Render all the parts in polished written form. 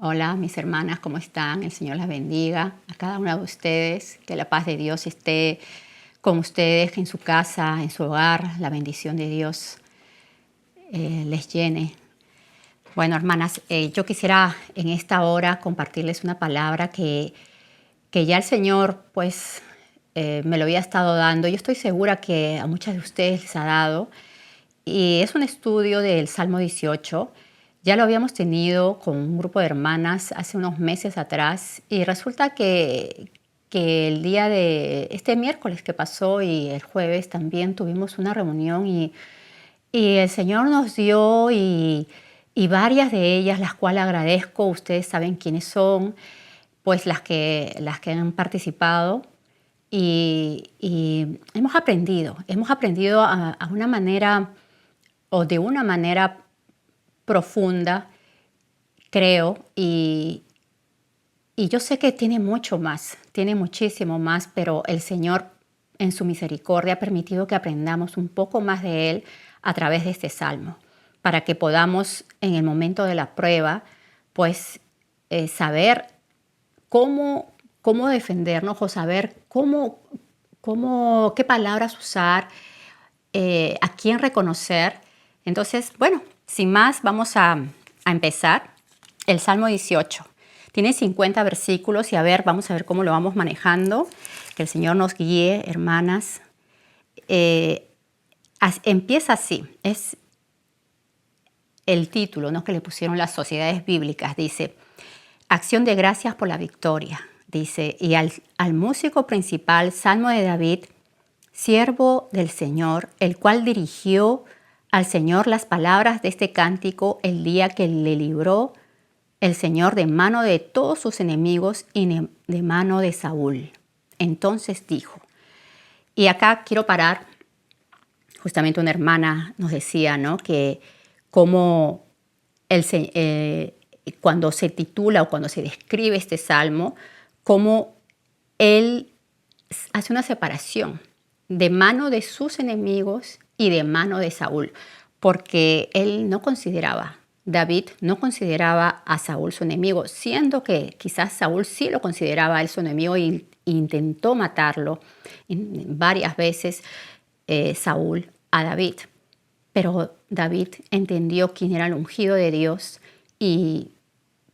Hola, mis hermanas, ¿cómo están? El Señor las bendiga a cada una de ustedes. Que la paz de Dios esté con ustedes en su casa, en su hogar. La bendición de Dios les llene. Bueno, hermanas, yo quisiera en esta hora compartirles una palabra que ya el Señor, pues, me lo había estado dando. Yo estoy segura que a muchas de ustedes les ha dado. Y es un estudio del Salmo 18. Ya lo habíamos tenido con un grupo de hermanas hace unos meses atrás y resulta que el día de este miércoles que pasó y el jueves también tuvimos una reunión y el Señor nos dio y varias de ellas, las cuales agradezco, ustedes saben quiénes son, pues las que han participado y hemos aprendido a una manera o de una manera profunda, creo, y yo sé que tiene mucho más, tiene muchísimo más, pero el Señor en su misericordia ha permitido que aprendamos un poco más de Él a través de este salmo, para que podamos en el momento de la prueba, pues saber cómo defendernos o saber qué palabras usar, a quién reconocer. Entonces, bueno, sin más, vamos a empezar. El Salmo 18. Tiene 50 versículos y vamos a ver cómo lo vamos manejando. Que el Señor nos guíe, hermanas. Empieza así. Es el título, ¿no?, que le pusieron las sociedades bíblicas. Dice, acción de gracias por la victoria. Dice, y al músico principal, Salmo de David, siervo del Señor, el cual dirigió al Señor las palabras de este cántico el día que le libró el Señor de mano de todos sus enemigos y de mano de Saúl. Entonces dijo, y acá quiero parar, justamente una hermana nos decía, ¿no?, que como cuando se titula o cuando se describe este salmo, cómo él hace una separación de mano de sus enemigos y de mano de Saúl, porque David no consideraba a Saúl su enemigo, siendo que quizás Saúl sí lo consideraba a él su enemigo e intentó matarlo varias veces, Saúl a David. Pero David entendió quién era el ungido de Dios y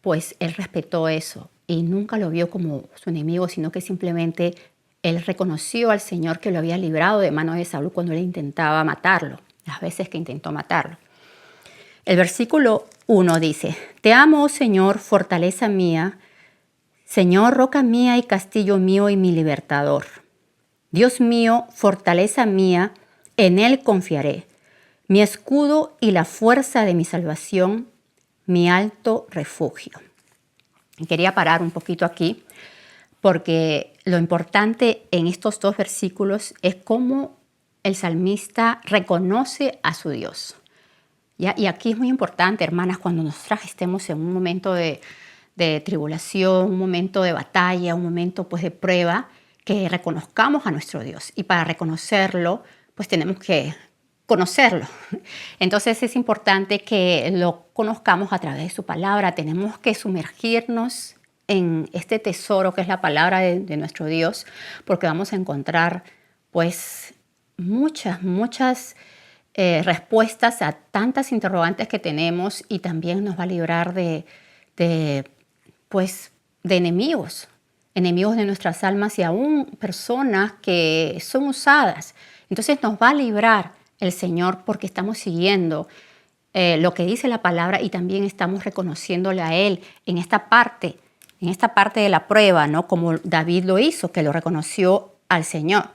pues él respetó eso y nunca lo vio como su enemigo, sino que simplemente él reconoció al Señor que lo había librado de manos de Saúl cuando él intentaba matarlo, las veces que intentó matarlo. El versículo 1 dice, te amo, oh Señor, fortaleza mía, Señor, roca mía y castillo mío y mi libertador. Dios mío, fortaleza mía, en Él confiaré, mi escudo y la fuerza de mi salvación, mi alto refugio. Y quería parar un poquito aquí, porque lo importante en estos dos versículos es cómo el salmista reconoce a su Dios. ¿Ya? Y aquí es muy importante, hermanas, cuando nosotras estemos en un momento de tribulación, un momento de batalla, un momento pues de prueba, que reconozcamos a nuestro Dios. Y para reconocerlo, pues tenemos que conocerlo. Entonces es importante que lo conozcamos a través de su palabra. Tenemos que sumergirnos en este tesoro que es la palabra de nuestro Dios, porque vamos a encontrar pues muchas respuestas a tantas interrogantes que tenemos y también nos va a librar de enemigos de nuestras almas y aún personas que son usadas. Entonces nos va a librar el Señor porque estamos siguiendo lo que dice la palabra y también estamos reconociéndole a Él en esta parte de la prueba, ¿no? Como David lo hizo, que lo reconoció al Señor,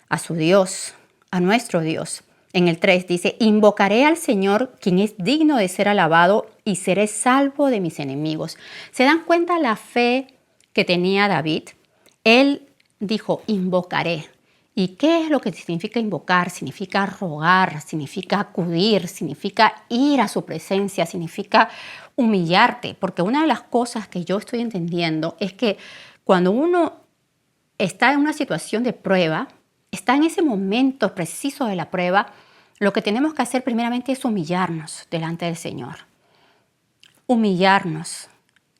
a su Dios, a nuestro Dios. En el 3 dice, invocaré al Señor, quien es digno de ser alabado, y seré salvo de mis enemigos. ¿Se dan cuenta la fe que tenía David? Él dijo, invocaré. ¿Y qué es lo que significa invocar? Significa rogar, significa acudir, significa ir a su presencia, significa humillarte. Porque una de las cosas que yo estoy entendiendo es que cuando uno está en una situación de prueba, está en ese momento preciso de la prueba, lo que tenemos que hacer primeramente es humillarnos delante del Señor. Humillarnos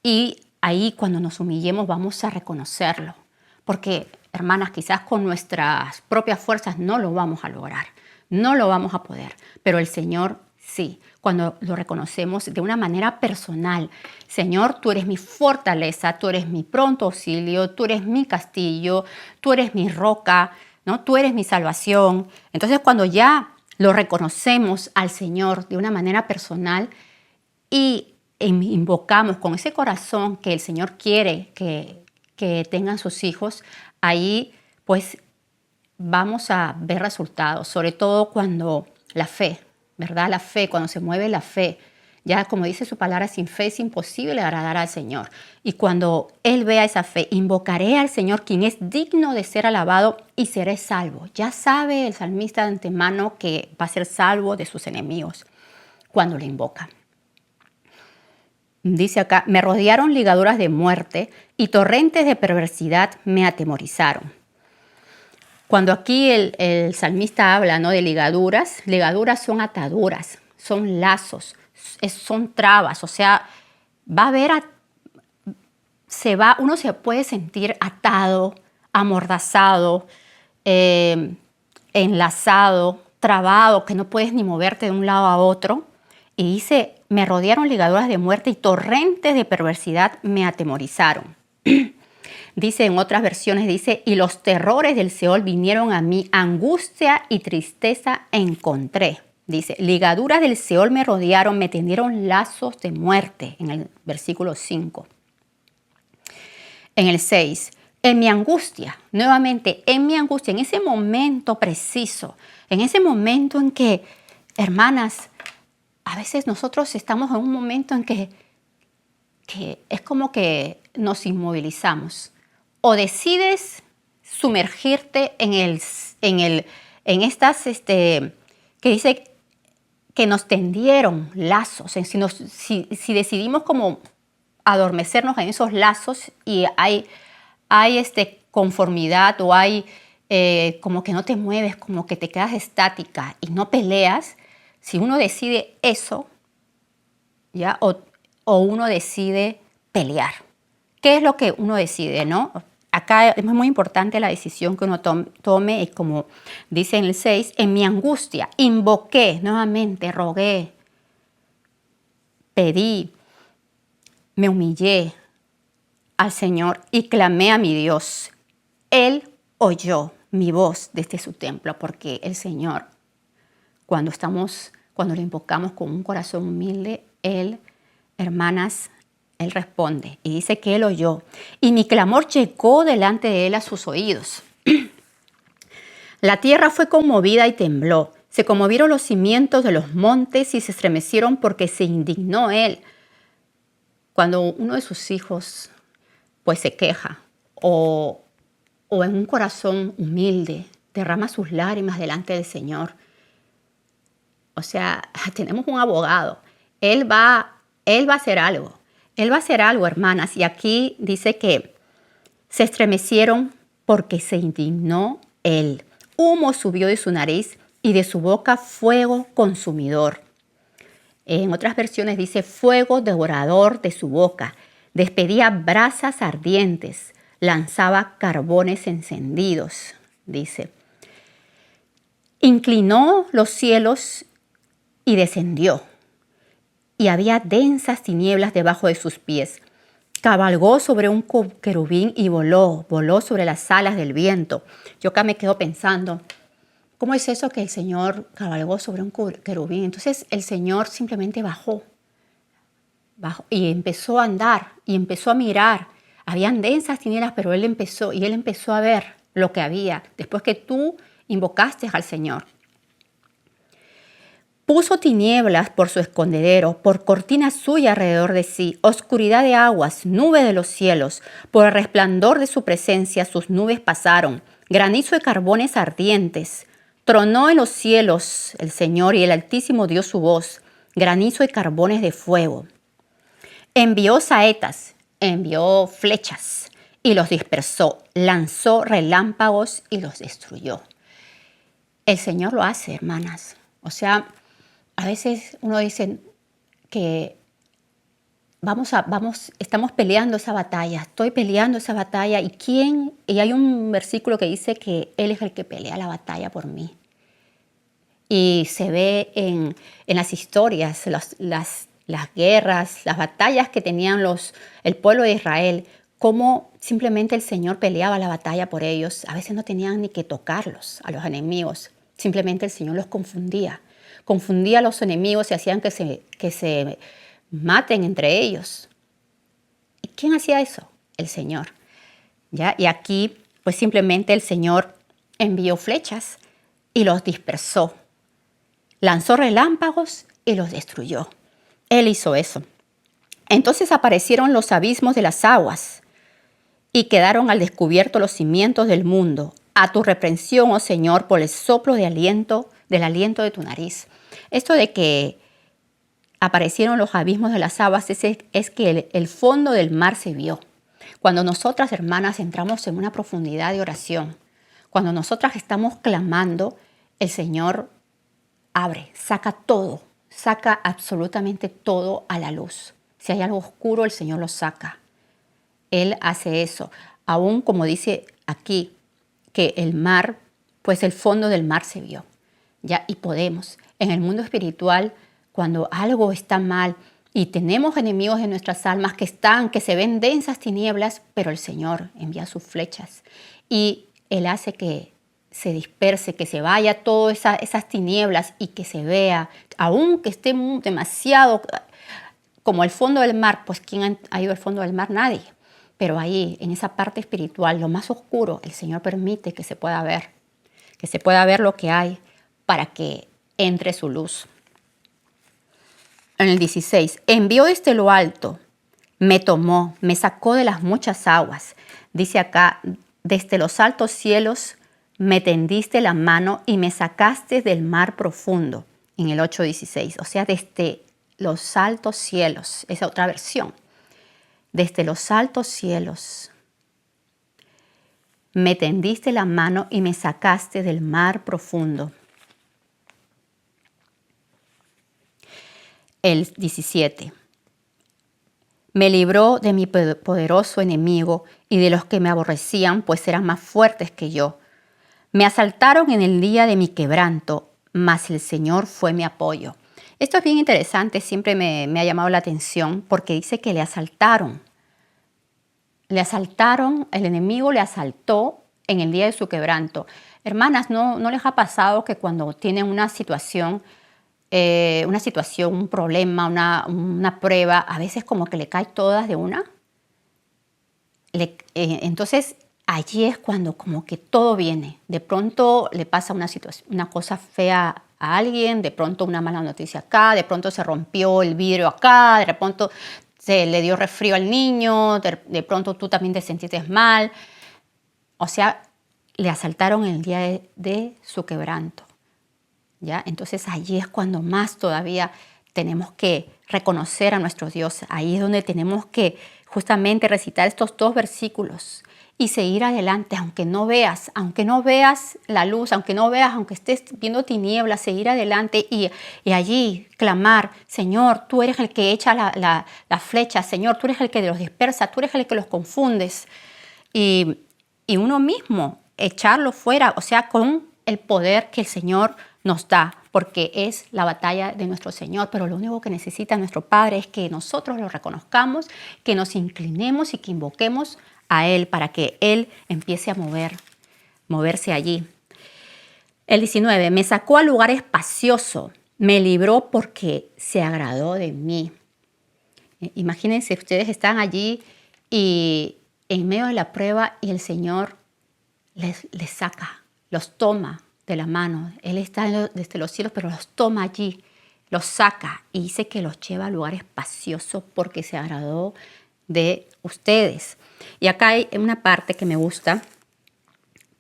Y ahí cuando nos humillemos vamos a reconocerlo. Porque, hermanas, quizás con nuestras propias fuerzas no lo vamos a lograr. No lo vamos a poder. Pero el Señor sí. Cuando lo reconocemos de una manera personal. Señor, tú eres mi fortaleza, tú eres mi pronto auxilio, tú eres mi castillo, tú eres mi roca, ¿no? Tú eres mi salvación. Entonces, cuando ya lo reconocemos al Señor de una manera personal y invocamos con ese corazón que el Señor quiere que tengan sus hijos, ahí pues vamos a ver resultados, sobre todo cuando la fe, ¿verdad? La fe, cuando se mueve la fe, ya como dice su palabra, sin fe es imposible agradar al Señor. Y cuando Él vea esa fe, invocaré al Señor, quien es digno de ser alabado, y seré salvo. Ya sabe el salmista de antemano que va a ser salvo de sus enemigos cuando le invoca. Dice acá, me rodearon ligaduras de muerte y torrentes de perversidad me atemorizaron. Cuando aquí el salmista habla, ¿no?, de ligaduras, ligaduras son ataduras, son lazos, son trabas, o sea, va a haber, uno se puede sentir atado, amordazado, enlazado, trabado, que no puedes ni moverte de un lado a otro. Y dice, me rodearon ligaduras de muerte y torrentes de perversidad me atemorizaron. Dice en otras versiones, dice, y los terrores del Seol vinieron a mí, angustia y tristeza encontré. Dice, ligaduras del Seol me rodearon, me tendieron lazos de muerte, en el versículo 5. En el 6, en mi angustia, nuevamente, en mi angustia, en ese momento preciso, en ese momento en que, hermanas, a veces nosotros estamos en un momento en que es como que nos inmovilizamos. O decides sumergirte en estas, que dice que nos tendieron lazos. Si decidimos como adormecernos en esos lazos y hay conformidad o hay como que no te mueves, como que te quedas estática y no peleas, si uno decide eso, ¿ya? O uno decide pelear. ¿Qué es lo que uno decide, no? Acá es muy importante la decisión que uno tome, y como dice en el 6, en mi angustia, invoqué nuevamente, rogué, pedí, me humillé al Señor y clamé a mi Dios. Él oyó mi voz desde su templo, porque el Señor, cuando lo invocamos con un corazón humilde, Él, hermanas, Él responde y dice que Él oyó. Y mi clamor llegó delante de Él a sus oídos. La tierra fue conmovida y tembló. Se conmovieron los cimientos de los montes y se estremecieron porque se indignó Él. Cuando uno de sus hijos pues se queja o en un corazón humilde derrama sus lágrimas delante del Señor. O sea, tenemos un abogado. Él va a hacer algo. Él va a hacer algo, hermanas. Y aquí dice que se estremecieron porque se indignó Él. Humo subió de su nariz y de su boca fuego consumidor. En otras versiones dice fuego devorador de su boca. Despedía brasas ardientes. Lanzaba carbones encendidos, dice. Inclinó los cielos y descendió. Y había densas tinieblas debajo de sus pies. Cabalgó sobre un querubín y voló sobre las alas del viento. Yo acá me quedo pensando, ¿cómo es eso que el Señor cabalgó sobre un querubín? Entonces el Señor simplemente bajó y empezó a andar y empezó a mirar. Habían densas tinieblas, pero Él empezó a ver lo que había después que tú invocaste al Señor. Puso tinieblas por su escondedero, por cortina suya alrededor de sí, oscuridad de aguas, nube de los cielos. Por el resplandor de su presencia sus nubes pasaron, granizo de carbones ardientes. Tronó en los cielos el Señor y el Altísimo dio su voz, granizo y carbones de fuego. Envió saetas, envió flechas y los dispersó, lanzó relámpagos y los destruyó. El Señor lo hace, hermanas. O sea, a veces uno dice que estamos peleando esa batalla, estoy peleando esa batalla. Y hay un versículo que dice que Él es el que pelea la batalla por mí. Y se ve en las historias, las guerras, las batallas que tenían el pueblo de Israel, cómo simplemente el Señor peleaba la batalla por ellos. A veces no tenían ni que tocarlos a los enemigos, simplemente el Señor los confundía. Confundía a los enemigos y hacían que se maten entre ellos. ¿Y quién hacía eso? El Señor. ¿Ya? Y aquí, pues simplemente el Señor envió flechas y los dispersó. Lanzó relámpagos y los destruyó. Él hizo eso. Entonces aparecieron los abismos de las aguas y quedaron al descubierto los cimientos del mundo. A tu reprensión, oh Señor, por el soplo del aliento de tu nariz. Esto de que aparecieron los abismos de las aguas es que el fondo del mar se vio. Cuando nosotras, hermanas, entramos en una profundidad de oración, cuando nosotras estamos clamando, el Señor abre, saca absolutamente todo a la luz. Si hay algo oscuro, el Señor lo saca. Él hace eso. Aún como dice aquí, que el mar, pues el fondo del mar se vio. ¿Ya? Y podemos. En el mundo espiritual, cuando algo está mal y tenemos enemigos en nuestras almas que se ven densas tinieblas, pero el Señor envía sus flechas y Él hace que se disperse, que se vaya todas esas tinieblas y que se vea, aunque esté demasiado como el fondo del mar. Pues ¿quién ha ido al fondo del mar? Nadie. Pero ahí, en esa parte espiritual, lo más oscuro, el Señor permite que se pueda ver lo que hay para que entre su luz. En el 16, envió desde lo alto, me tomó, me sacó de las muchas aguas. Dice acá, desde los altos cielos me tendiste la mano y me sacaste del mar profundo. En el 8:16, o sea, desde los altos cielos, esa otra versión. Desde los altos cielos me tendiste la mano y me sacaste del mar profundo. El 17. Me libró de mi poderoso enemigo y de los que me aborrecían, pues eran más fuertes que yo. Me asaltaron en el día de mi quebranto, mas el Señor fue mi apoyo. Esto es bien interesante, siempre me ha llamado la atención porque dice que le asaltaron. Le asaltaron, el enemigo le asaltó en el día de su quebranto. Hermanas, ¿no les ha pasado que cuando tienen una situación, un problema, una prueba, a veces como que le cae todas de una? Entonces, allí es cuando como que todo viene. De pronto le pasa una cosa fea a alguien, de pronto una mala noticia acá, de pronto se rompió el vidrio acá, de pronto se le dio resfrío al niño, de pronto tú también te sentiste mal. O sea, le asaltaron el día de su quebranto. ¿Ya? Entonces allí es cuando más todavía tenemos que reconocer a nuestro Dios. Ahí es donde tenemos que justamente recitar estos 2 versículos y seguir adelante, aunque no veas la luz, aunque estés viendo tinieblas, seguir adelante y allí clamar, Señor, tú eres el que echa la flecha, Señor, tú eres el que los dispersa, tú eres el que los confundes. Y uno mismo echarlo fuera, o sea, con el poder que el Señor nos da, porque es la batalla de nuestro Señor, pero lo único que necesita nuestro Padre es que nosotros lo reconozcamos, que nos inclinemos y que invoquemos a Él para que Él empiece a moverse allí. El 19, me sacó al lugar espacioso, me libró porque se agradó de mí. Imagínense, ustedes están allí y en medio de la prueba y el Señor les saca, los toma de la mano. Él está desde los cielos, pero los toma allí, los saca y dice que los lleva a lugar espacioso porque se agradó de ustedes. Y acá hay una parte que me gusta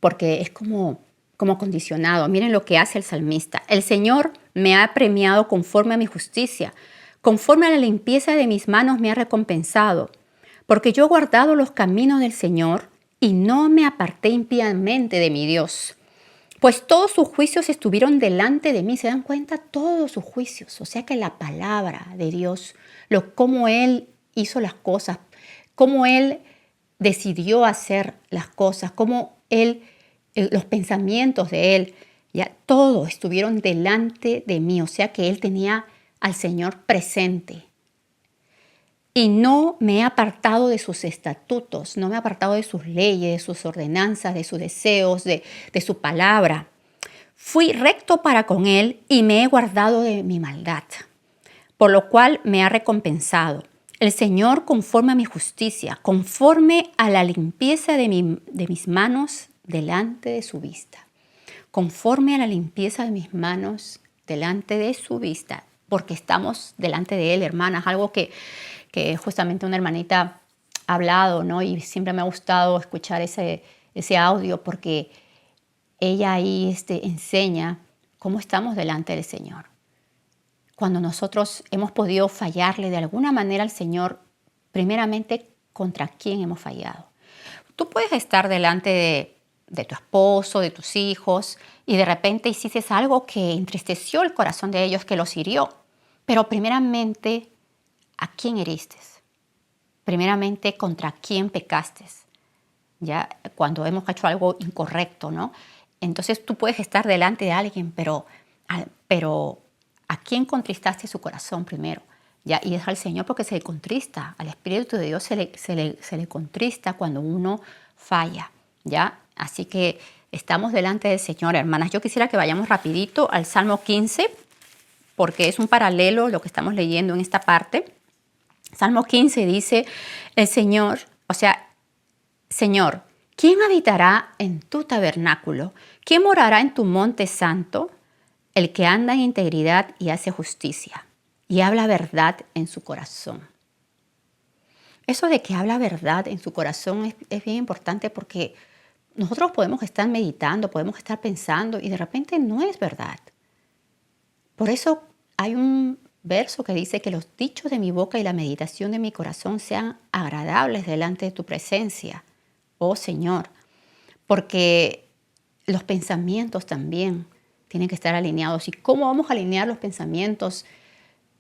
porque es como condicionado. Miren lo que hace el salmista. El Señor me ha premiado conforme a mi justicia, conforme a la limpieza de mis manos me ha recompensado, porque yo he guardado los caminos del Señor y no me aparté impíamente de mi Dios. Pues todos sus juicios estuvieron delante de mí. ¿Se dan cuenta? Todos sus juicios. O sea que la palabra de Dios, cómo Él hizo las cosas, cómo Él decidió hacer las cosas, cómo los pensamientos de Él, ya todos estuvieron delante de mí. O sea que Él tenía al Señor presente. Y no me he apartado de sus estatutos, no me he apartado de sus leyes, de sus ordenanzas, de sus deseos, de su palabra. Fui recto para con Él y me he guardado de mi maldad, por lo cual me ha recompensado. El Señor conforme a mi justicia, conforme a la limpieza de mis manos delante de su vista. Conforme a la limpieza de mis manos delante de su vista, porque estamos delante de Él, hermanas, algo que justamente una hermanita ha hablado, ¿no? Y siempre me ha gustado escuchar ese audio porque ella ahí enseña cómo estamos delante del Señor. Cuando nosotros hemos podido fallarle de alguna manera al Señor, primeramente, ¿contra quién hemos fallado? Tú puedes estar delante de tu esposo, de tus hijos, y de repente hiciste algo que entristeció el corazón de ellos, que los hirió. Pero primeramente, ¿a quién heriste? Primeramente, ¿contra quién pecaste? Ya cuando hemos hecho algo incorrecto, ¿no? Entonces tú puedes estar delante de alguien, pero ¿a quién contristaste su corazón primero? ¿Ya? Y es al Señor, porque se le contrista, al Espíritu de Dios se le contrista cuando uno falla, ¿ya? Así que estamos delante del Señor, hermanas. Yo quisiera que vayamos rapidito al Salmo 15, porque es un paralelo lo que estamos leyendo en esta parte. Salmo 15 dice, el Señor, o sea, Señor, ¿quién habitará en tu tabernáculo? ¿Quién morará en tu monte santo? El que anda en integridad y hace justicia y habla verdad en su corazón. Eso de que habla verdad en su corazón es bien importante, porque nosotros podemos estar meditando, podemos estar pensando y de repente no es verdad. Por eso hay un verso que dice que los dichos de mi boca y la meditación de mi corazón sean agradables delante de tu presencia, oh Señor, porque los pensamientos también tienen que estar alineados. ¿Y cómo vamos a alinear los pensamientos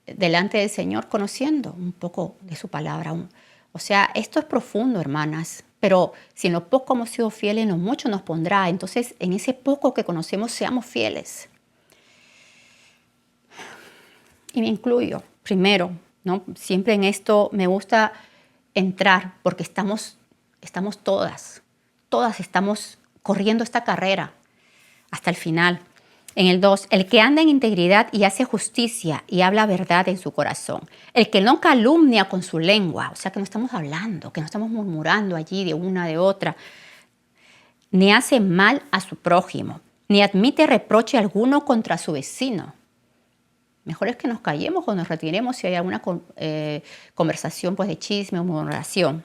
delante del Señor? Conociendo un poco de su palabra. O sea, esto es profundo, hermanas, pero si en lo poco hemos sido fieles, en lo mucho nos pondrá. Entonces, en ese poco que conocemos, seamos fieles. Y me incluyo, primero, ¿no? Siempre en esto me gusta entrar, porque estamos todas estamos corriendo esta carrera hasta el final. En el 2, el que anda en integridad y hace justicia y habla verdad en su corazón. El que no calumnia con su lengua, o sea, que no estamos hablando, que no estamos murmurando allí de una de otra, ni hace mal a su prójimo, ni admite reproche alguno contra su vecino. Mejor es que nos callemos o nos retiremos si hay alguna conversación pues, de chisme o murmuración.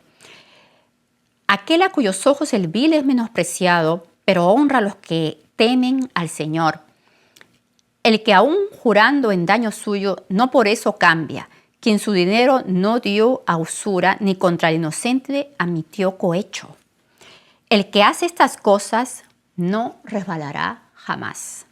Aquel a cuyos ojos el vil es menospreciado, pero honra a los que temen al Señor. El que aún jurando en daño suyo, no por eso cambia, quien su dinero no dio a usura, ni contra el inocente admitió cohecho. El que hace estas cosas no resbalará jamás.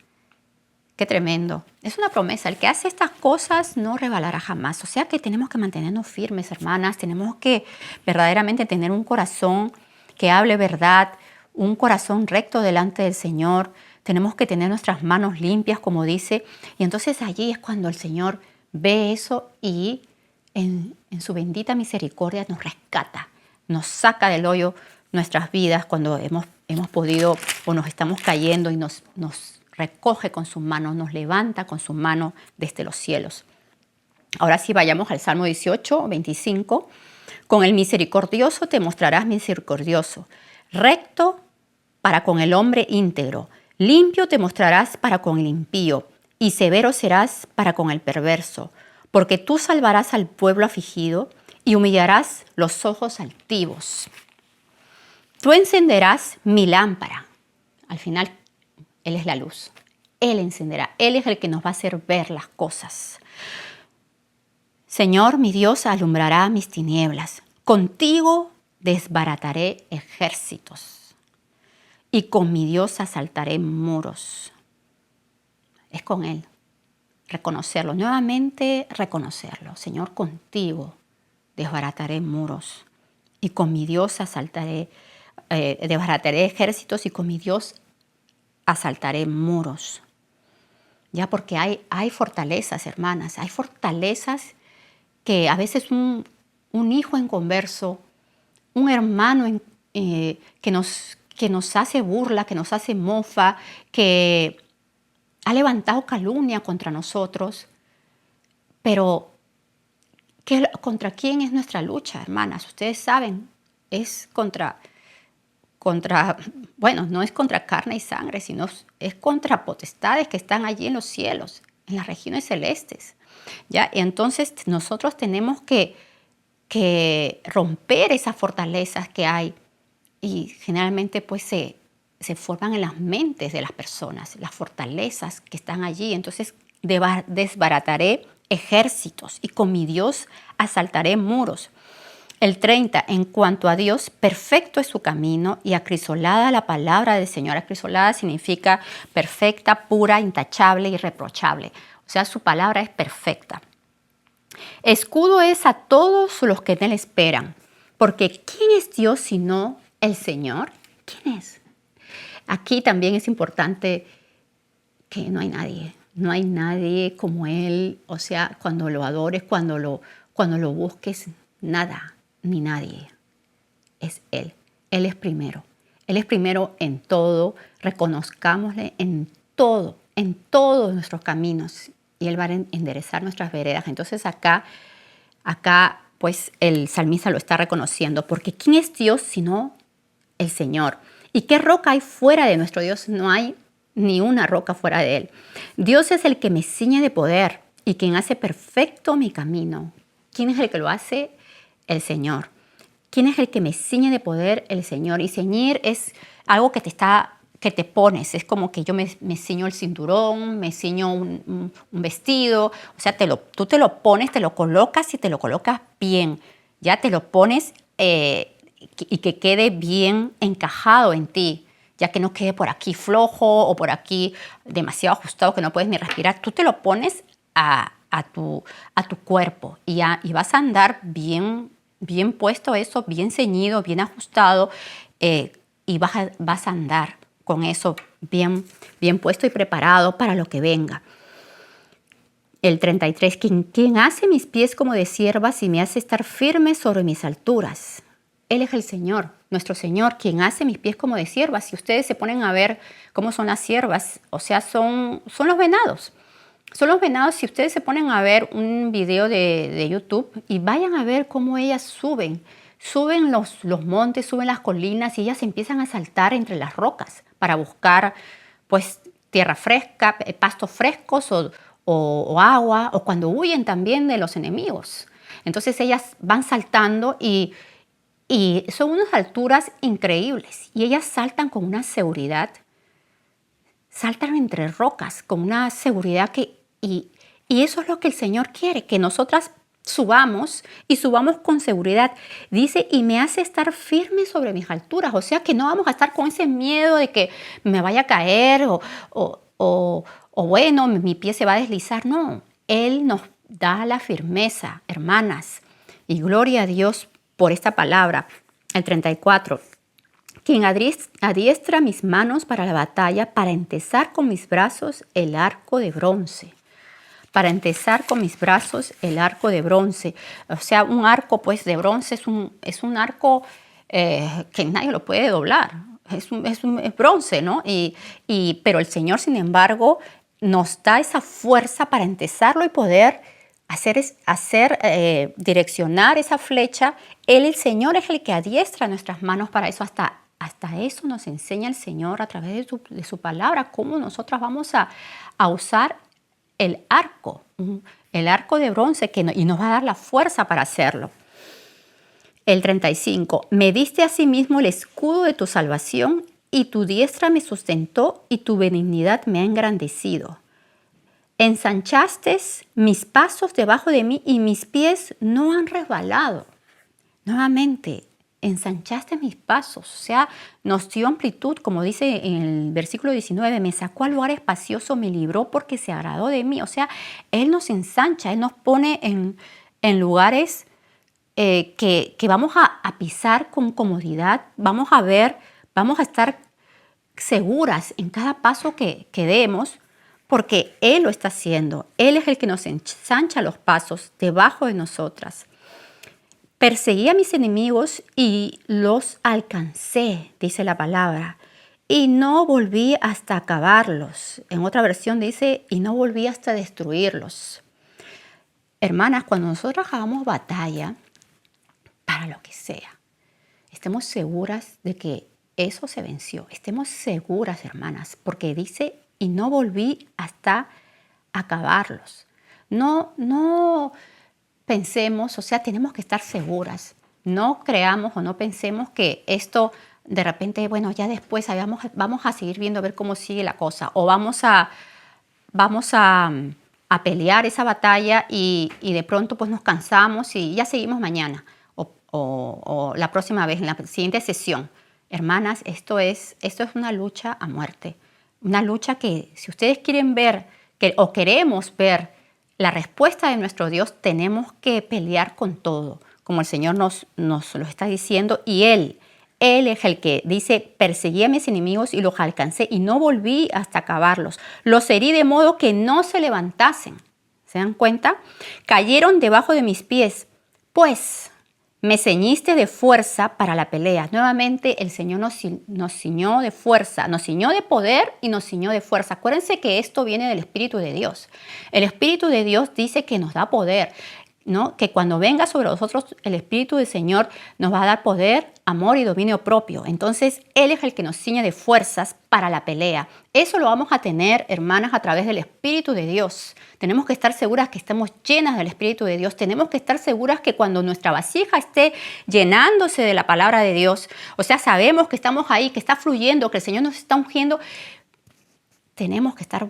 Qué tremendo. Es una promesa. El que hace estas cosas no resbalará jamás. O sea que tenemos que mantenernos firmes, hermanas. Tenemos que verdaderamente tener un corazón que hable verdad, un corazón recto delante del Señor. Tenemos que tener nuestras manos limpias, como dice. Y entonces allí es cuando el Señor ve eso y en su bendita misericordia nos rescata, nos saca del hoyo nuestras vidas cuando hemos podido o nos estamos cayendo, y nos recoge con sus manos, nos levanta con sus manos desde los cielos. Ahora sí, vayamos al Salmo 18, 25. Con el misericordioso te mostrarás misericordioso, recto para con el hombre íntegro, limpio te mostrarás para con el impío, y severo serás para con el perverso, porque tú salvarás al pueblo afligido y humillarás los ojos altivos. Tú encenderás mi lámpara. Al final, Él es la luz. Él encenderá. Él es el que nos va a hacer ver las cosas. Señor, mi Dios, alumbrará mis tinieblas. Contigo desbarataré ejércitos. Y con mi Dios asaltaré muros. Es con Él. Reconocerlo. Nuevamente reconocerlo. Señor, contigo desbarataré muros y con mi Dios desbarataré ejércitos y con mi Dios asaltaré muros. Ya, porque hay fortalezas, hermanas, hay fortalezas que a veces un hijo inconverso, un hermano que nos hace burla, que nos hace mofa, que ha levantado calumnia contra nosotros, pero ¿contra quién es nuestra lucha, hermanas? Ustedes saben, es bueno, no es contra carne y sangre, sino es contra potestades que están allí en los cielos, en las regiones celestes. ¿Ya? Y entonces nosotros tenemos que romper esas fortalezas que hay y generalmente pues se forman en las mentes de las personas, las fortalezas que están allí. Entonces desbarataré ejércitos y con mi Dios asaltaré muros. El 30, en cuanto a Dios, perfecto es su camino y acrisolada la palabra del Señor. Acrisolada significa perfecta, pura, intachable, irreprochable. O sea, su palabra es perfecta. Escudo es a todos los que en él esperan, porque ¿quién es Dios sino el Señor? ¿Quién es? Aquí también es importante que no hay nadie como Él. O sea, cuando lo adores, cuando lo busques, nada ni nadie. Es Él. Él es primero. Él es primero en todo. Reconozcámosle en todos nuestros caminos. Y Él va a enderezar nuestras veredas. Entonces acá, pues el salmista lo está reconociendo. Porque ¿quién es Dios sino el Señor? ¿Y qué roca hay fuera de nuestro Dios? No hay ni una roca fuera de Él. Dios es el que me ciñe de poder y quien hace perfecto mi camino. ¿Quién es el que lo hace? El Señor. ¿Quién es el que me ciñe de poder? El Señor. Y ceñir es algo que te pones. Es como que yo me ciño el cinturón, me ciño un vestido. O sea, tú te lo pones, te lo colocas y te lo colocas bien. Ya te lo pones y que quede bien encajado en ti. Ya que no quede por aquí flojo o por aquí demasiado ajustado que no puedes ni respirar. Tú te lo pones a tu cuerpo y vas a andar bien puesto eso, bien ceñido, bien ajustado y vas a andar con eso bien puesto y preparado para lo que venga. El 33, quien hace mis pies como de siervas y me hace estar firme sobre mis alturas. Él es el Señor, nuestro Señor, quien hace mis pies como de siervas. Si ustedes se ponen a ver cómo son las siervas, o sea, son los venados. Son los venados. Si ustedes se ponen a ver un video de YouTube y vayan a ver cómo ellas suben los montes, suben las colinas y ellas empiezan a saltar entre las rocas para buscar pues tierra fresca, pastos frescos o agua, o cuando huyen también de los enemigos. Entonces ellas van saltando y son unas alturas increíbles y ellas saltan con una seguridad, saltan entre rocas con una seguridad y eso es lo que el Señor quiere, que nosotras subamos y subamos con seguridad. Dice, y me hace estar firme sobre mis alturas, o sea que no vamos a estar con ese miedo de que me vaya a caer o bueno, mi pie se va a deslizar. No, Él nos da la firmeza, hermanas, y gloria a Dios por esta palabra. El 34. Quien adiestra mis manos para la batalla, para entesar con mis brazos el arco de bronce. Para entesar con mis brazos el arco de bronce. O sea, un arco pues de bronce es un arco que nadie lo puede doblar. Es bronce, ¿no? Pero el Señor, sin embargo, nos da esa fuerza para entesarlo y poder direccionar esa flecha. Él, el Señor, es el que adiestra nuestras manos para eso. Hasta eso nos enseña el Señor a través de su palabra, cómo nosotras vamos a usar el arco de bronce y nos va a dar la fuerza para hacerlo. El 35. Me diste asimismo el escudo de tu salvación y tu diestra me sustentó y tu benignidad me ha engrandecido. Ensanchaste mis pasos debajo de mí y mis pies no han resbalado. Nuevamente, ensanchaste mis pasos, o sea, nos dio amplitud, como dice en el versículo 19, me sacó al lugar espacioso, me libró porque se agradó de mí. O sea, Él nos ensancha, Él nos pone en lugares que vamos a pisar con comodidad, vamos a estar seguras en cada paso que demos, porque Él lo está haciendo. Él es el que nos ensancha los pasos debajo de nosotras. Perseguí a mis enemigos y los alcancé, dice la palabra, y no volví hasta acabarlos. En otra versión dice, y no volví hasta destruirlos. Hermanas, cuando nosotros hagamos batalla, para lo que sea, estemos seguras de que eso se venció. Estemos seguras, hermanas, porque dice, y no volví hasta acabarlos. No pensemos, o sea, tenemos que estar seguras. No creamos o no pensemos que esto de repente, bueno, ya después vamos a seguir viendo a ver cómo sigue la cosa. O vamos a pelear esa batalla y de pronto pues nos cansamos y ya seguimos mañana o la próxima vez, en la siguiente sesión. Hermanas, esto es una lucha a muerte. Una lucha que si ustedes quieren ver o queremos ver la respuesta de nuestro Dios, tenemos que pelear con todo, como el Señor nos lo está diciendo. Y Él es el que dice, perseguí a mis enemigos y los alcancé y no volví hasta acabarlos. Los herí de modo que no se levantasen. ¿Se dan cuenta? Cayeron debajo de mis pies, pues me ceñiste de fuerza para la pelea. Nuevamente el Señor nos ciñó de fuerza, nos ciñó de poder y nos ciñó de fuerza. Acuérdense que esto viene del Espíritu de Dios. El Espíritu de Dios dice que nos da poder, ¿no? Que cuando venga sobre nosotros el Espíritu del Señor nos va a dar poder, amor y dominio propio. Entonces Él es el que nos ciñe de fuerzas para la pelea. Eso lo vamos a tener, hermanas, a través del Espíritu de Dios. Tenemos que estar seguras que estamos llenas del Espíritu de Dios. Tenemos que estar seguras que cuando nuestra vasija esté llenándose de la palabra de Dios, o sea, sabemos que estamos ahí, que está fluyendo, que el Señor nos está ungiendo, tenemos que estar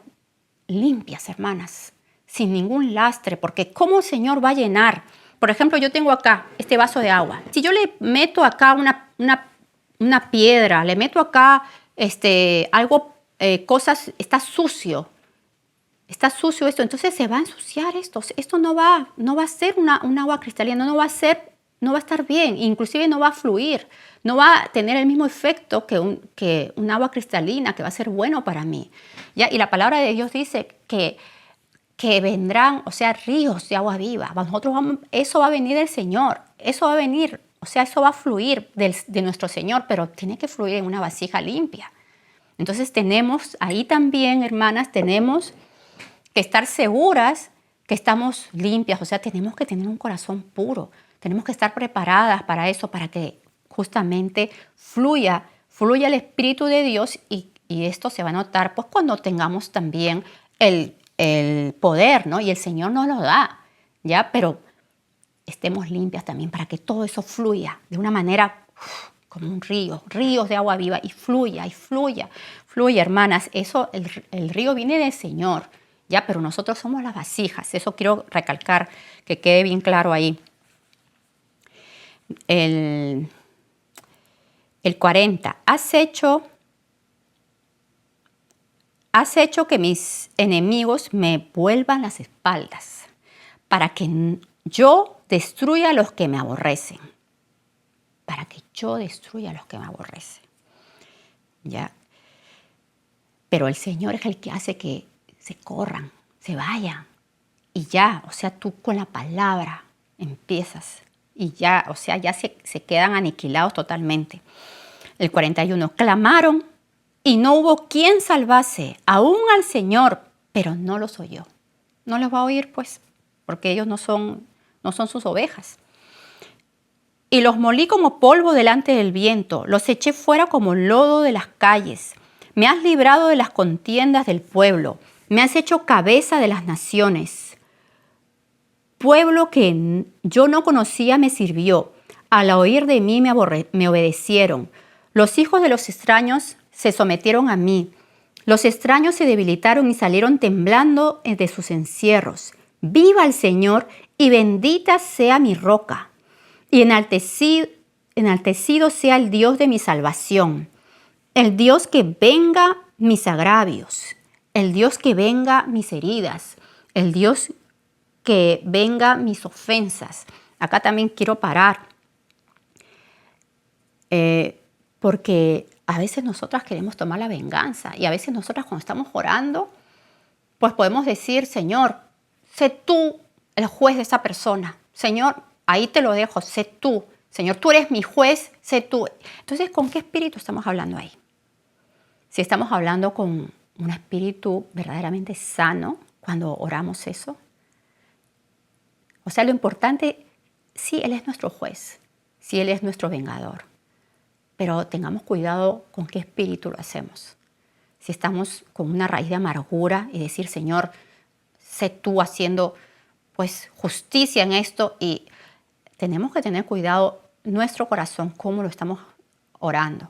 limpias, hermanas, sin ningún lastre, porque ¿cómo el Señor va a llenar? Por ejemplo, yo tengo acá este vaso de agua. Si yo le meto acá una piedra, le meto acá algo, cosas, está sucio esto, entonces se va a ensuciar esto. Esto no va a ser un agua cristalina, no va a estar bien, inclusive no va a fluir, no va a tener el mismo efecto que un agua cristalina, que va a ser bueno para mí. ¿Ya? Y la palabra de Dios dice que vendrán, o sea, ríos de agua viva. Eso va a venir del Señor, eso va a venir, o sea, eso va a fluir de nuestro Señor, pero tiene que fluir en una vasija limpia. Entonces tenemos ahí también, hermanas, tenemos que estar seguras que estamos limpias, o sea, tenemos que tener un corazón puro, tenemos que estar preparadas para eso, para que justamente fluya el Espíritu de Dios y esto se va a notar pues cuando tengamos también el poder, ¿no? Y el Señor nos lo da, ¿ya? Pero estemos limpias también para que todo eso fluya de una manera como un río, ríos de agua viva y fluya, hermanas. Eso, el río viene del Señor, ¿ya? Pero nosotros somos las vasijas, eso quiero recalcar, que quede bien claro ahí. El 40, has hecho que mis enemigos me vuelvan las espaldas, para que yo destruya a los que me aborrecen. Para que yo destruya a los que me aborrecen. ¿Ya? Pero el Señor es el que hace que se corran, se vayan. Y ya, o sea, tú con la palabra empiezas. Y ya, o sea, ya se quedan aniquilados totalmente. El 41, clamaron y no hubo quien salvase, aún al Señor, pero no los oyó. No los va a oír, pues, porque ellos no son sus ovejas. Y los molí como polvo delante del viento, los eché fuera como lodo de las calles. Me has librado de las contiendas del pueblo, me has hecho cabeza de las naciones. Pueblo que yo no conocía me sirvió, al oír de mí me obedecieron. Los hijos de los extraños se sometieron a mí. Los extraños se debilitaron y salieron temblando de sus encierros. Viva el Señor y bendita sea mi roca. Y enaltecido sea el Dios de mi salvación. El Dios que venga mis agravios. El Dios que venga mis heridas. El Dios que venga mis ofensas. acá también quiero parar, porque a veces nosotras queremos tomar la venganza y a veces nosotras cuando estamos orando, pues podemos decir, Señor, sé tú el juez de esa persona. Señor, ahí te lo dejo, sé tú. Señor, tú eres mi juez, sé tú. Entonces, ¿con qué espíritu estamos hablando ahí? Si estamos hablando con un espíritu verdaderamente sano cuando oramos eso. O sea, lo importante, sí, Él es nuestro juez, sí, Él es nuestro vengador, pero tengamos cuidado con qué espíritu lo hacemos. Si estamos con una raíz de amargura y decir, Señor, sé tú haciendo pues justicia en esto, y tenemos que tener cuidado nuestro corazón, cómo lo estamos orando.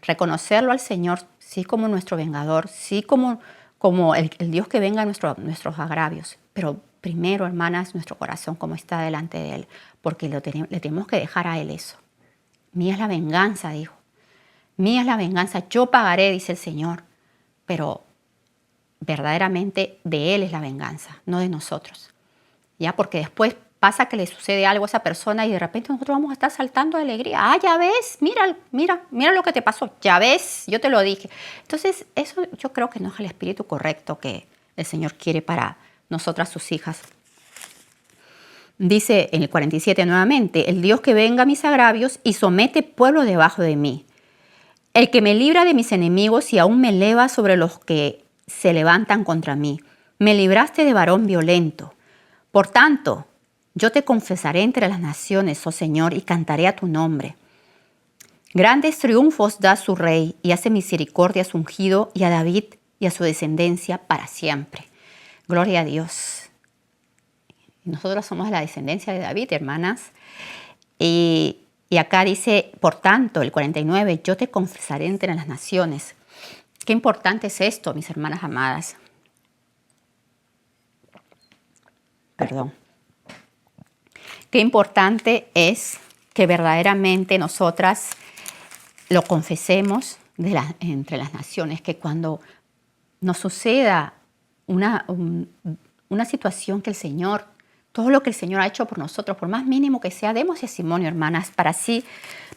Reconocerlo al Señor, sí, como nuestro vengador, sí, como el Dios que venga a nuestros agravios. Pero primero, hermanas, nuestro corazón, cómo está delante de Él, porque le tenemos que dejar a Él eso. Mía es la venganza, dijo. Mía es la venganza, yo pagaré, dice el Señor. Pero verdaderamente de Él es la venganza, no de nosotros. ¿Ya? Porque después pasa que le sucede algo a esa persona y de repente nosotros vamos a estar saltando de alegría. Ah, ya ves, mira lo que te pasó. Ya ves, yo te lo dije. Entonces, eso yo creo que no es el espíritu correcto que el Señor quiere para nosotras, sus hijas. Dice en el 47 nuevamente, el Dios que venga a mis agravios y somete pueblo debajo de mí. El que me libra de mis enemigos y aún me eleva sobre los que se levantan contra mí. Me libraste de varón violento. Por tanto, yo te confesaré entre las naciones, oh Señor, y cantaré a tu nombre. Grandes triunfos da su rey y hace misericordia a su ungido y a David y a su descendencia para siempre. Gloria a Dios. Nosotros somos la descendencia de David, hermanas. Y acá dice, por tanto, el 49, yo te confesaré entre las naciones. Qué importante es esto, mis hermanas amadas. Perdón. Qué importante es que verdaderamente nosotras lo confesemos entre las naciones, que cuando nos suceda una situación que el Señor, todo lo que el Señor ha hecho por nosotros, por más mínimo que sea, demos testimonio, hermanas, para así,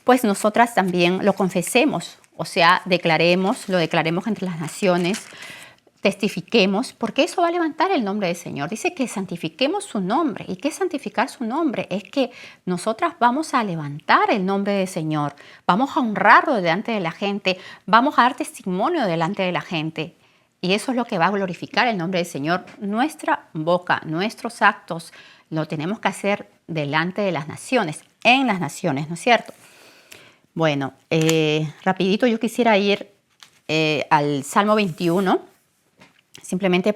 pues nosotras también lo confesemos, o sea, lo declaremos entre las naciones, testifiquemos, porque eso va a levantar el nombre del Señor. Dice que santifiquemos su nombre. ¿Y qué es santificar su nombre? Es que nosotras vamos a levantar el nombre del Señor, vamos a honrarlo delante de la gente, vamos a dar testimonio delante de la gente. Y eso es lo que va a glorificar el nombre del Señor. Nuestra boca, nuestros actos, lo tenemos que hacer delante de las naciones, en las naciones, ¿no es cierto? Bueno, rapidito yo quisiera ir al Salmo 21, simplemente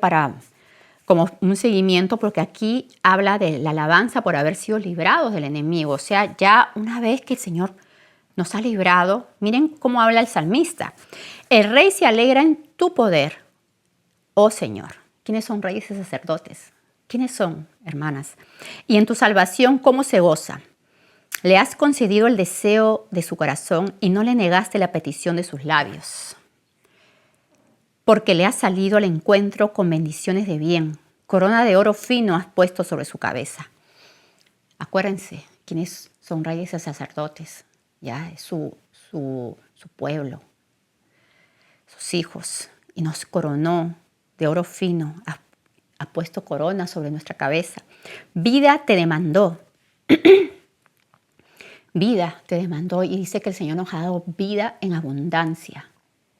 como un seguimiento, porque aquí habla de la alabanza por haber sido librados del enemigo. O sea, ya una vez que el Señor nos ha librado, miren cómo habla el salmista. El rey se alegra en tu poder, oh Señor. ¿Quiénes son reyes y sacerdotes? ¿Quiénes son, hermanas? Y en tu salvación, ¿cómo se goza? Le has concedido el deseo de su corazón y no le negaste la petición de sus labios. Porque le has salido al encuentro con bendiciones de bien. Corona de oro fino has puesto sobre su cabeza. Acuérdense, quiénes son reyes y sacerdotes. Ya es su pueblo, sus hijos. Y nos coronó de oro fino. Ha puesto corona sobre nuestra cabeza. Vida te demandó. Vida te demandó. Y dice que el Señor nos ha dado vida en abundancia.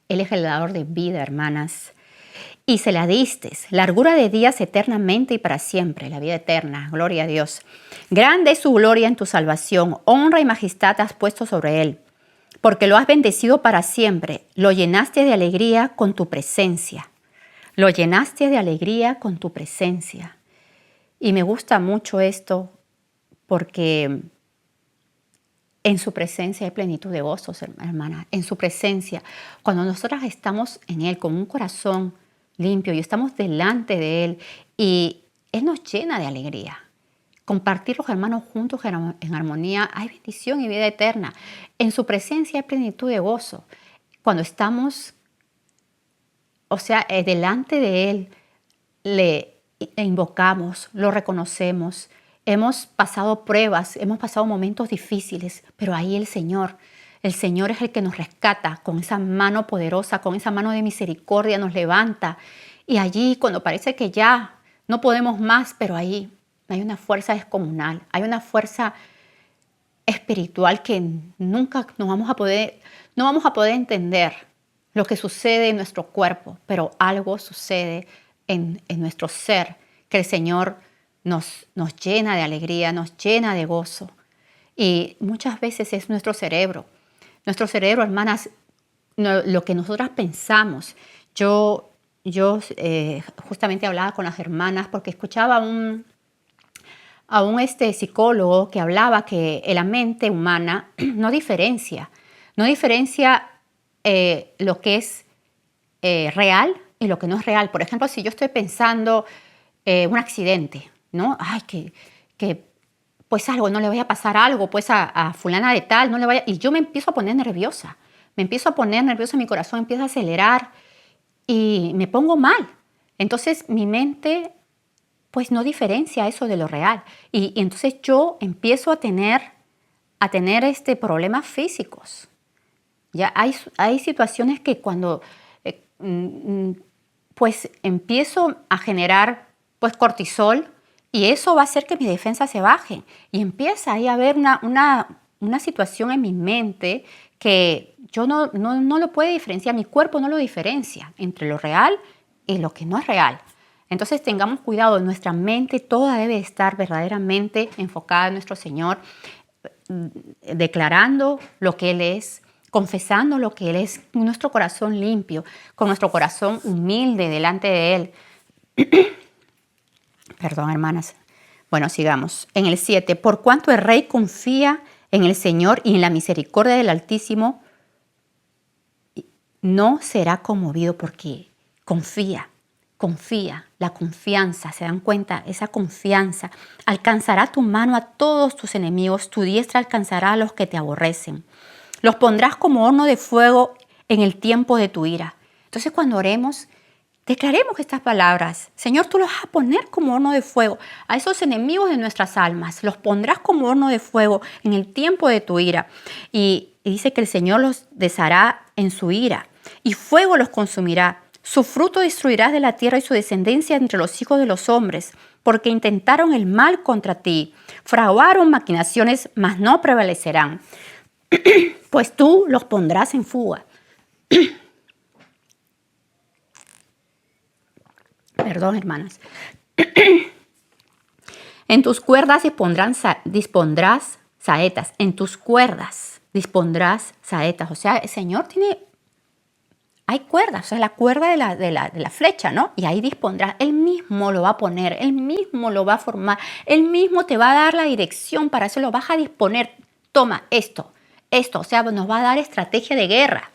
Él es el dador de vida, hermanas. Y se la distes, largura de días eternamente y para siempre, la vida eterna, gloria a Dios. Grande es su gloria en tu salvación, honra y majestad has puesto sobre él, porque lo has bendecido para siempre, lo llenaste de alegría con tu presencia. Lo llenaste de alegría con tu presencia. Y me gusta mucho esto porque en su presencia hay plenitud de gozos, hermana. En su presencia, cuando nosotras estamos en Él con un corazón limpio y estamos delante de Él y Él nos llena de alegría. Compartir los hermanos juntos en armonía, hay bendición y vida eterna. En su presencia hay plenitud de gozo. Cuando estamos, o sea, delante de Él, le invocamos, lo reconocemos hemos pasado pruebas, hemos pasado momentos difíciles, pero ahí el Señor es el que nos rescata con esa mano poderosa, con esa mano de misericordia, nos levanta. Y allí, cuando parece que ya no podemos más, pero ahí hay una fuerza descomunal, hay una fuerza espiritual que nunca no vamos a poder entender lo que sucede en nuestro cuerpo, pero algo sucede en nuestro ser, que el Señor nos llena de alegría, nos llena de gozo. Y muchas veces es nuestro cerebro. Nuestro cerebro, hermanas, lo que nosotras pensamos. Yo justamente hablaba con las hermanas porque escuchaba a un psicólogo que hablaba que la mente humana no diferencia lo que es real y lo que no es real. Por ejemplo, si yo estoy pensando un accidente, ¿no? Ay, que pues algo, no le vaya a pasar algo, pues a fulana de tal, no le vaya... Y yo me empiezo a poner nerviosa, mi corazón empieza a acelerar y me pongo mal. Entonces mi mente pues no diferencia eso de lo real. Y entonces yo empiezo a tener problemas físicos. Ya hay situaciones que cuando pues empiezo a generar pues cortisol y eso va a hacer que mi defensa se baje. Y empieza ahí a haber una situación en mi mente que yo no lo puedo diferenciar, mi cuerpo no lo diferencia entre lo real y lo que no es real. Entonces tengamos cuidado, nuestra mente toda debe estar verdaderamente enfocada en nuestro Señor, declarando lo que Él es, confesando lo que Él es, con nuestro corazón limpio, con nuestro corazón humilde delante de Él. Perdón, hermanas. Bueno, sigamos. En el 7, por cuanto el rey confía en el Señor y en la misericordia del Altísimo, no será conmovido porque confía. La confianza, ¿se dan cuenta? Esa confianza alcanzará tu mano a todos tus enemigos, tu diestra alcanzará a los que te aborrecen. Los pondrás como horno de fuego en el tiempo de tu ira. Entonces cuando oremos, declaremos estas palabras. Señor, tú los vas a poner como horno de fuego a esos enemigos de nuestras almas. Los pondrás como horno de fuego en el tiempo de tu ira. Y dice que el Señor los deshará en su ira y fuego los consumirá. Su fruto destruirás de la tierra y su descendencia entre los hijos de los hombres, porque intentaron el mal contra ti, fraguaron maquinaciones, mas no prevalecerán, pues tú los pondrás en fuga. Perdón, hermanas. En tus cuerdas dispondrás saetas, en tus cuerdas dispondrás saetas. O sea, el Señor hay cuerdas, o sea, la cuerda de la flecha, ¿no? Y ahí dispondrás, Él mismo lo va a poner, Él mismo lo va a formar, Él mismo te va a dar la dirección, para eso lo vas a disponer. Toma esto, o sea, nos va a dar estrategia de guerra.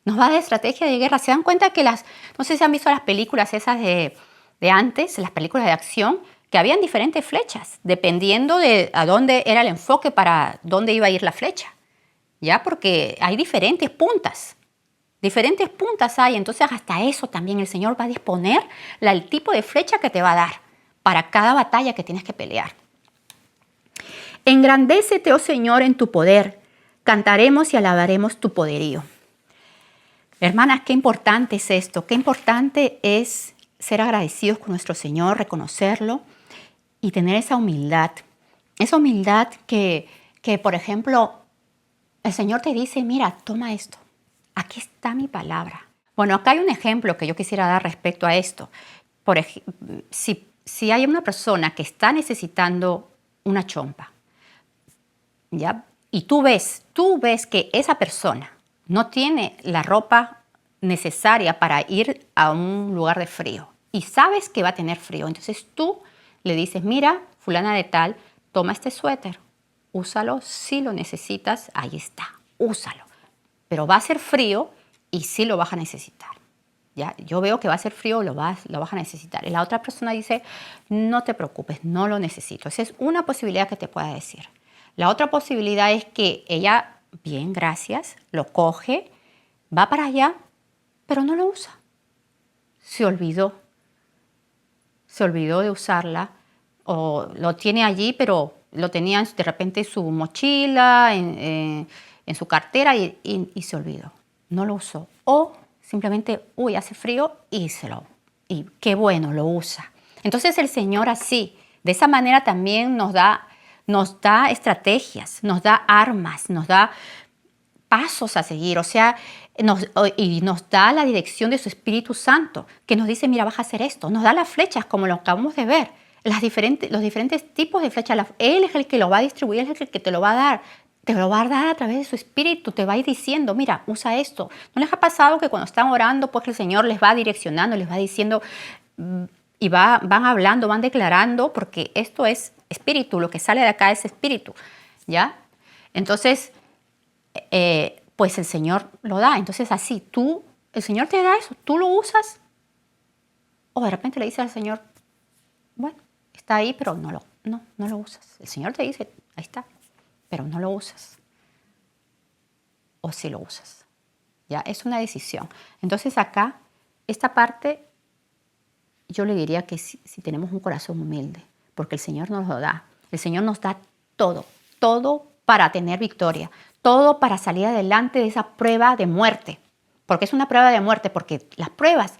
Nos va a dar estrategia de guerra. ¿Se dan cuenta que no sé si han visto las películas esas de antes, las películas de acción, que habían diferentes flechas, dependiendo de a dónde era el enfoque para dónde iba a ir la flecha? ¿Ya? Porque hay diferentes puntas. Diferentes puntas hay, entonces hasta eso también el Señor va a disponer el tipo de flecha que te va a dar para cada batalla que tienes que pelear. Engrandécete, oh Señor, en tu poder. Cantaremos y alabaremos tu poderío. Hermanas, qué importante es esto, qué importante es ser agradecidos con nuestro Señor, reconocerlo y tener esa humildad. Esa humildad que por ejemplo, el Señor te dice, mira, toma esto. Aquí está mi palabra. Bueno, acá hay un ejemplo que yo quisiera dar respecto a esto. Por ejemplo, si hay una persona que está necesitando una chompa, ¿ya? Y tú ves que esa persona no tiene la ropa necesaria para ir a un lugar de frío y sabes que va a tener frío. Entonces tú le dices, mira, fulana de tal, toma este suéter, úsalo si lo necesitas, ahí está, úsalo. Pero va a ser frío y sí lo vas a necesitar. ¿Ya? Yo veo que va a ser frío, lo vas a necesitar. Y la otra persona dice, no te preocupes, no lo necesito. Esa es una posibilidad que te pueda decir. La otra posibilidad es que ella, bien, gracias, lo coge, va para allá, pero no lo usa. Se olvidó de usarla o lo tiene allí, pero lo tenía de repente en su mochila, en su cartera y se olvidó. No lo usó. O simplemente, uy, hace frío y qué bueno, lo usa. Entonces el Señor así, de esa manera también nos da estrategias, nos da armas, nos da pasos a seguir, o sea, nos da la dirección de su Espíritu Santo, que nos dice, mira, vas a hacer esto, nos da las flechas, como lo acabamos de ver, los diferentes tipos de flechas, Él es el que lo va a distribuir, Él es el que te lo va a dar, te lo va a dar a través de su Espíritu, te va a ir diciendo, mira, usa esto. ¿No les ha pasado que cuando están orando, pues el Señor les va direccionando, les va diciendo, y van hablando, van declarando, porque esto es Espíritu, lo que sale de acá es Espíritu, ¿ya? Entonces, pues el Señor lo da. Entonces así, el Señor te da eso, tú lo usas, o de repente le dices al Señor, bueno, está ahí, pero no lo usas. El Señor te dice, ahí está, pero no lo usas. O sí lo usas. Ya, es una decisión. Entonces acá, esta parte, yo le diría que si tenemos un corazón humilde, porque el Señor nos lo da. El Señor nos da todo, todo para tener victoria, todo para salir adelante de esa prueba de muerte. Porque es una prueba de muerte, porque las pruebas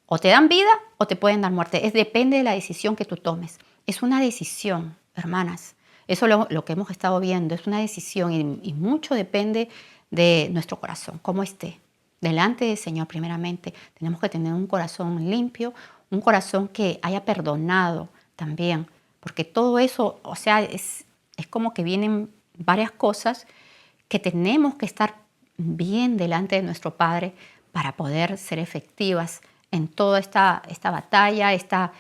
o te dan vida o te pueden dar muerte. Depende de la decisión que tú tomes. Es una decisión, hermanas. Eso es lo que hemos estado viendo. Es una decisión y mucho depende de nuestro corazón, cómo esté. Delante del Señor primeramente tenemos que tener un corazón limpio, un corazón que haya perdonado también. Porque todo eso, o sea, es como que vienen varias cosas que tenemos que estar bien delante de nuestro Padre para poder ser efectivas en toda esta batalla, estas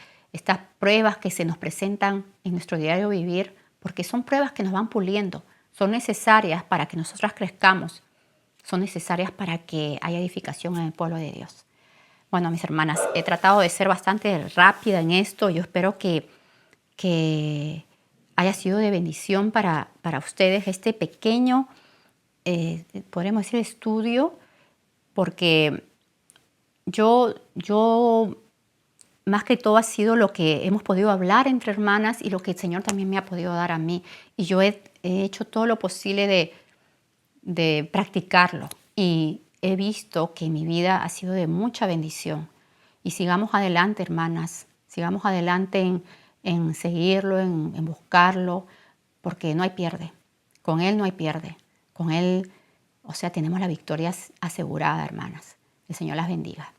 pruebas que se nos presentan en nuestro diario vivir, porque son pruebas que nos van puliendo, son necesarias para que nosotras crezcamos, son necesarias para que haya edificación en el pueblo de Dios. Bueno, mis hermanas, he tratado de ser bastante rápida en esto. Yo espero que haya sido de bendición para ustedes este pequeño, podríamos decir, estudio, porque yo más que todo ha sido lo que hemos podido hablar entre hermanas y lo que el Señor también me ha podido dar a mí. Y yo he hecho todo lo posible de practicarlo y he visto que mi vida ha sido de mucha bendición. Y sigamos adelante, hermanas, sigamos adelante en seguirlo, en buscarlo, porque no hay pierde. Con Él no hay pierde. Con Él, o sea, tenemos la victoria asegurada, hermanas. El Señor las bendiga.